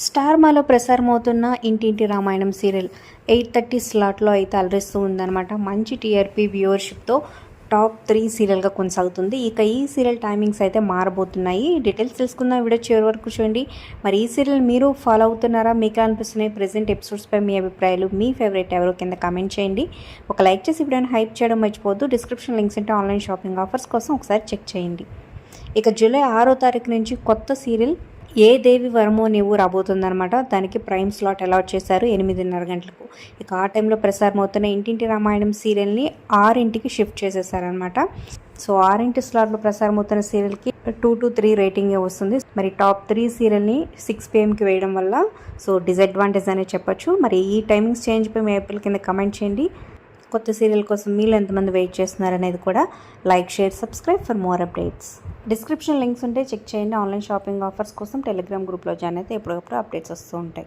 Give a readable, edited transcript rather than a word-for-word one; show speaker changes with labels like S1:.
S1: Star మాలో ప్రసారమవుతున్న Intinti Ramayanam serial 8:30 స్లాట్లో అయితే అలరిస్తూ ఉందన్నమాట. మంచి టీఆర్పీ వ్యూవర్షిప్తో టాప్ 3 సీరియల్గా కొనసాగుతుంది. ఇక ఈ సీరియల్ టైమింగ్స్ అయితే మారబోతున్నాయి. డీటెయిల్స్ తెలుసుకుందాం, వీడియో చివరి వరకు చూడండి. మరి ఈ సీరియల్ మీరు ఫాలో అవుతున్నారా? మీకు అనిపిస్తున్నాయి ప్రెజెంట్ ఎపిసోడ్స్పై మీ అభిప్రాయాలు, మీ ఫేవరెట్ ఎవరో కింద కామెంట్ చేయండి. ఒక లైక్ చేసి వీడియోని హైప్ చేయడం మర్చిపోవద్దు. డిస్క్రిప్షన్ లింక్స్ అంటే ఆన్లైన్ షాపింగ్ ఆఫర్స్ కోసం ఒకసారి చెక్ చేయండి. ఇక జూలై 6వ తారీఖు నుంచి కొత్త సీరియల్ ఏ దేవి వరమో నీవు రాబోతుందనమాట. దానికి ప్రైమ్ స్లాట్ అలాట్ చేశారు 8:30 గంటలకు. ఇక ఆ టైంలో ప్రసారమవుతున్న ఇంటింటి రామాయణం సీరియల్ని 6ంటికి షిఫ్ట్ చేసేసారనమాట. సో 6 స్లాట్లో ప్రసారమవుతున్న సీరియల్కి 2 to 3 రేటింగ్ వస్తుంది. మరి టాప్ 3 సీరియల్ని 6 PM వేయడం వల్ల సో డిసడ్వాంటేజ్ అనే చెప్పొచ్చు. మరి ఈ టైమింగ్స్ చేంజ్పై మీ ఏపీల కింద కమెంట్ చేయండి. కొత్త సీరియల్ కోసం మీరు ఎంతమంది వెయిట్ చేస్తున్నారనేది కూడా like, share, subscribe for more updates. Description links ఉంటే చెక్ చేయండి. ఆన్లైన్ షాపింగ్ ఆఫర్స్ కోసం టెలిగ్రామ్ గ్రూప్లో జాయిన్ అయితే ఎప్పటికప్పుడు అప్డేట్స్ వస్తూ ఉంటాయి.